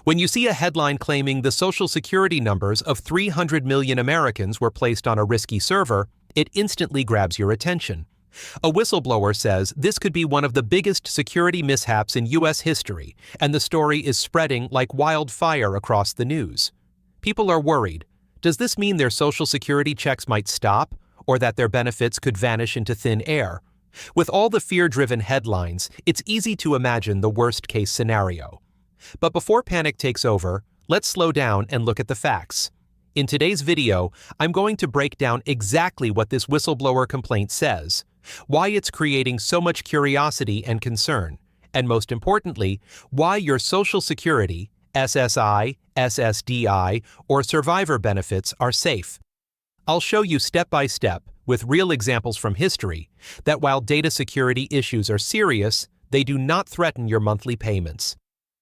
When you see a headline claiming the Social Security numbers of 300 million Americans were placed on a risky server, it instantly grabs your attention. A whistleblower says this could be one of the biggest security mishaps in U.S. history, and the story is spreading like wildfire across the news. People are worried. Does this mean their Social Security checks might stop, or that their benefits could vanish into thin air? With all the fear-driven headlines, it's easy to imagine the worst-case scenario. But before panic takes over, let's slow down and look at the facts. In today's video, I'm going to break down exactly what this whistleblower complaint says, why it's creating so much curiosity and concern, and most importantly, why your Social Security, SSI, SSDI, or survivor benefits are safe. I'll show you step by step, with real examples from history, that while data security issues are serious, they do not threaten your monthly payments.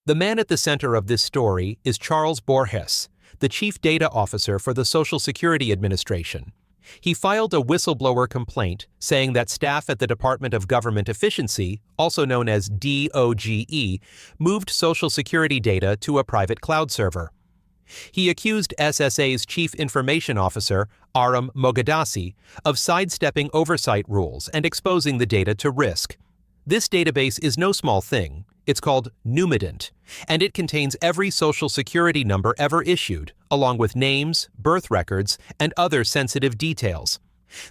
The man at the center of this story is Charles Borges, the Chief Data Officer for the Social Security Administration. He filed a whistleblower complaint saying that staff at the Department of Government Efficiency, also known as DOGE, moved Social Security data to a private cloud server. He accused SSA's Chief Information Officer, Aram Moghadassi, of sidestepping oversight rules and exposing the data to risk. This database is no small thing. It's called Numident, and it contains every Social Security number ever issued, along with names, birth records, and other sensitive details.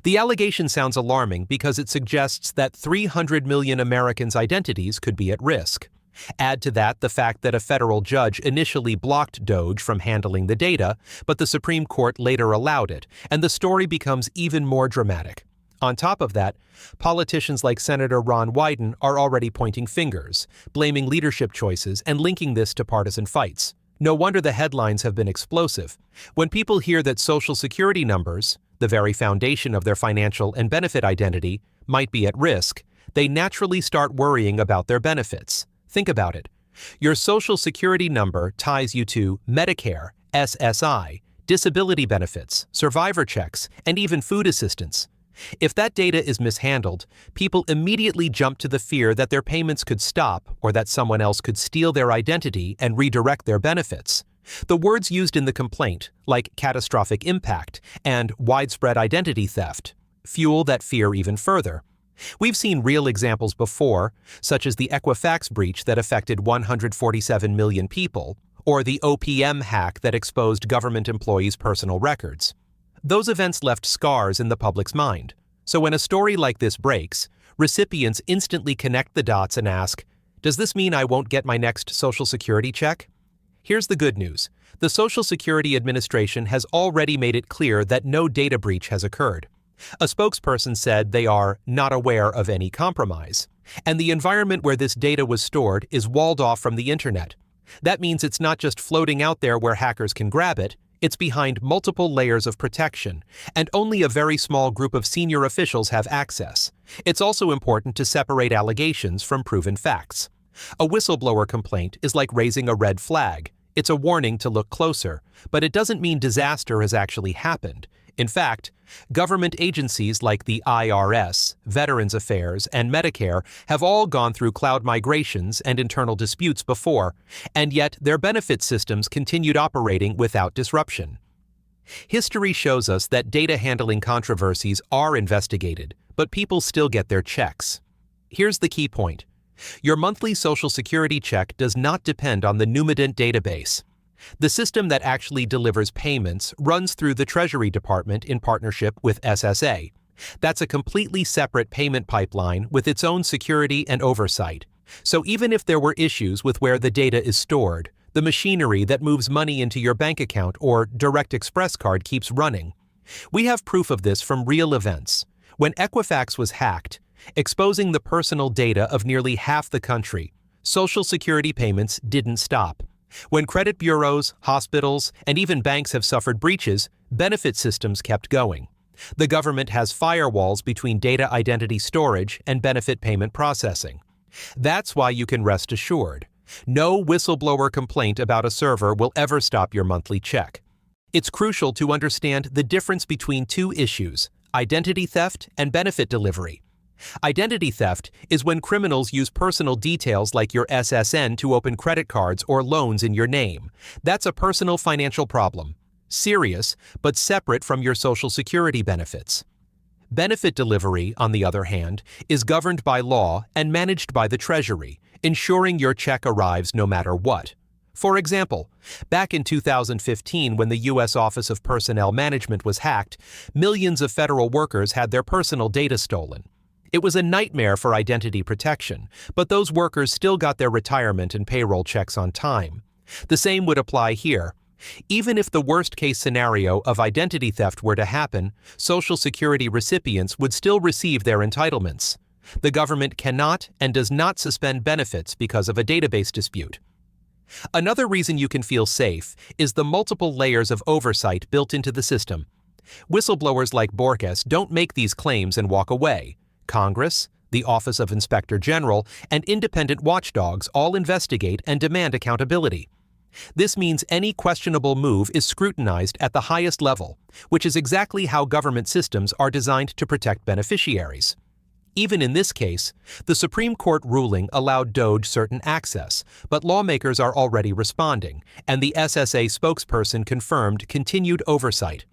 The allegation sounds alarming because it suggests that 300 million Americans' identities could be at risk. Add to that the fact that a federal judge initially blocked DOGE from handling the data, but the Supreme Court later allowed it, and the story becomes even more dramatic. On top of that, politicians like Senator Ron Wyden are already pointing fingers, blaming leadership choices and linking this to partisan fights. No wonder the headlines have been explosive. When people hear that Social Security numbers, the very foundation of their financial and benefit identity, might be at risk, they naturally start worrying about their benefits. Think about it. Your Social Security number ties you to Medicare, SSI, disability benefits, survivor checks, and even food assistance. If that data is mishandled, people immediately jump to the fear that their payments could stop or that someone else could steal their identity and redirect their benefits. The words used in the complaint, like catastrophic impact and widespread identity theft, fuel that fear even further. We've seen real examples before, such as the Equifax breach that affected 147 million people, or the OPM hack that exposed government employees' personal records. Those events left scars in the public's mind. So when a story like this breaks, recipients instantly connect the dots and ask, does this mean I won't get my next Social Security check? Here's the good news. The Social Security Administration has already made it clear that no data breach has occurred. A spokesperson said they are not aware of any compromise, and the environment where this data was stored is walled off from the internet. That means it's not just floating out there where hackers can grab it. It's behind multiple layers of protection, and only a very small group of senior officials have access. It's also important to separate allegations from proven facts. A whistleblower complaint is like raising a red flag. It's a warning to look closer, but it doesn't mean disaster has actually happened. In fact, government agencies like the IRS, Veterans Affairs, and Medicare have all gone through cloud migrations and internal disputes before, and yet their benefit systems continued operating without disruption. History shows us that data handling controversies are investigated, but people still get their checks. Here's the key point. Your monthly Social Security check does not depend on the Numident database. The system that actually delivers payments runs through the Treasury Department in partnership with SSA. That's a completely separate payment pipeline with its own security and oversight. So even if there were issues with where the data is stored, the machinery that moves money into your bank account or Direct Express card keeps running. We have proof of this from real events. When Equifax was hacked, exposing the personal data of nearly half the country, Social Security payments didn't stop. When credit bureaus, hospitals, and even banks have suffered breaches, benefit systems kept going. The government has firewalls between data identity storage and benefit payment processing. That's why you can rest assured. No whistleblower complaint about a server will ever stop your monthly check. It's crucial to understand the difference between two issues, identity theft and benefit delivery. Identity theft is when criminals use personal details like your SSN to open credit cards or loans in your name. That's a personal financial problem. Serious, but separate from your Social Security benefits. Benefit delivery, on the other hand, is governed by law and managed by the Treasury, ensuring your check arrives no matter what. For example, back in 2015 when the U.S. Office of Personnel Management was hacked, millions of federal workers had their personal data stolen. It was a nightmare for identity protection, but those workers still got their retirement and payroll checks on time. The same would apply here. Even if the worst-case scenario of identity theft were to happen, Social Security recipients would still receive their entitlements. The government cannot and does not suspend benefits because of a database dispute. Another reason you can feel safe is the multiple layers of oversight built into the system. Whistleblowers like Borges don't make these claims and walk away. Congress, the Office of Inspector General, and independent watchdogs all investigate and demand accountability. This means any questionable move is scrutinized at the highest level, which is exactly how government systems are designed to protect beneficiaries. Even in this case, the Supreme Court ruling allowed DOJ certain access, but lawmakers are already responding, and the SSA spokesperson confirmed continued oversight.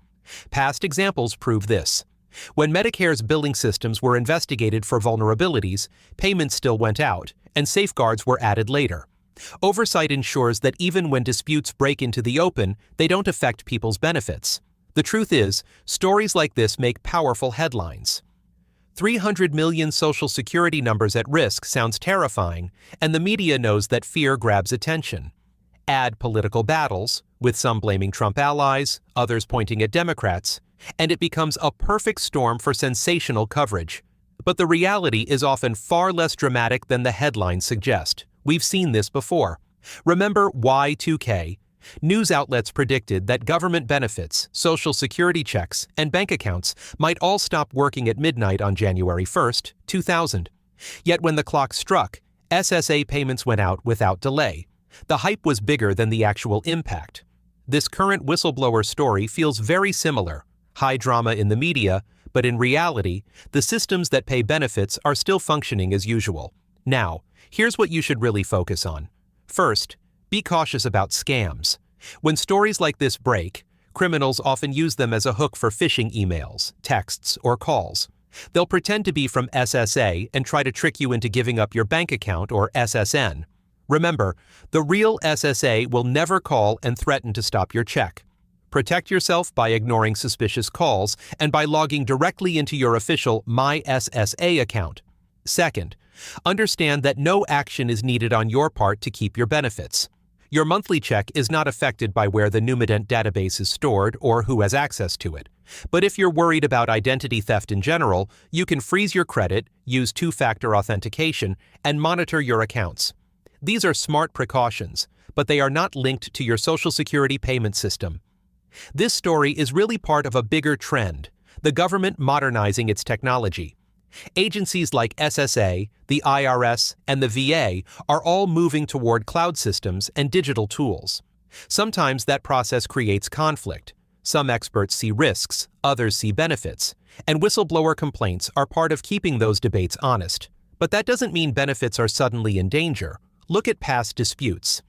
Past examples prove this. When Medicare's billing systems were investigated for vulnerabilities, payments still went out, and safeguards were added later. Oversight ensures that even when disputes break into the open, they don't affect people's benefits. The truth is, stories like this make powerful headlines. 300 million Social Security numbers at risk sounds terrifying, and the media knows that fear grabs attention. Add political battles, with some blaming Trump allies, others pointing at Democrats, and it becomes a perfect storm for sensational coverage. But the reality is often far less dramatic than the headlines suggest. We've seen this before. Remember Y2K? News outlets predicted that government benefits, Social Security checks, and bank accounts might all stop working at midnight on January 1, 2000. Yet when the clock struck, SSA payments went out without delay. The hype was bigger than the actual impact. This current whistleblower story feels very similar. High drama in the media, but in reality, the systems that pay benefits are still functioning as usual. Now, here's what you should really focus on. First, be cautious about scams. When stories like this break, criminals often use them as a hook for phishing emails, texts, or calls. They'll pretend to be from SSA and try to trick you into giving up your bank account or SSN. Remember, the real SSA will never call and threaten to stop your check. Protect yourself by ignoring suspicious calls and by logging directly into your official My SSA account. Second, understand that no action is needed on your part to keep your benefits. Your monthly check is not affected by where the Numident database is stored or who has access to it. But if you're worried about identity theft in general, you can freeze your credit, use two-factor authentication, and monitor your accounts. These are smart precautions, but they are not linked to your Social Security payment system. This story is really part of a bigger trend, the government modernizing its technology. Agencies like SSA, the IRS, and the VA are all moving toward cloud systems and digital tools. Sometimes that process creates conflict. Some experts see risks, others see benefits, and whistleblower complaints are part of keeping those debates honest. But that doesn't mean benefits are suddenly in danger. Look at past disputes.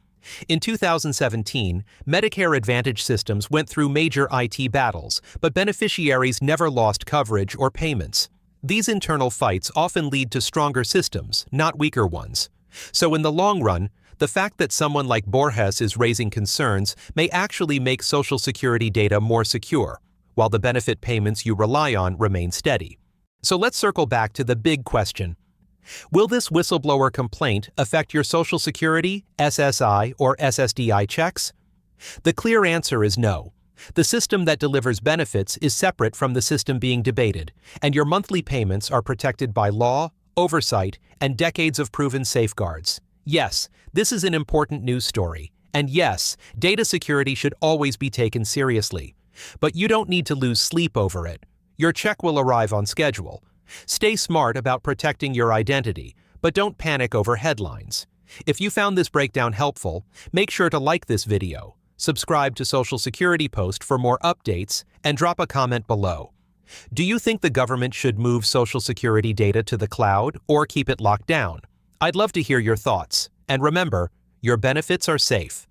In 2017, Medicare Advantage systems went through major IT battles, but beneficiaries never lost coverage or payments. These internal fights often lead to stronger systems, not weaker ones. So in the long run, the fact that someone like Borges is raising concerns may actually make Social Security data more secure, while the benefit payments you rely on remain steady. So let's circle back to the big question. Will this whistleblower complaint affect your Social Security, SSI, or SSDI checks? The clear answer is no. The system that delivers benefits is separate from the system being debated, and your monthly payments are protected by law, oversight, and decades of proven safeguards. Yes, this is an important news story, and yes, data security should always be taken seriously. But you don't need to lose sleep over it. Your check will arrive on schedule. Stay smart about protecting your identity, but don't panic over headlines. If you found this breakdown helpful, make sure to like this video, subscribe to Social Security Post for more updates, and drop a comment below. Do you think the government should move Social Security data to the cloud or keep it locked down? I'd love to hear your thoughts. And remember, your benefits are safe.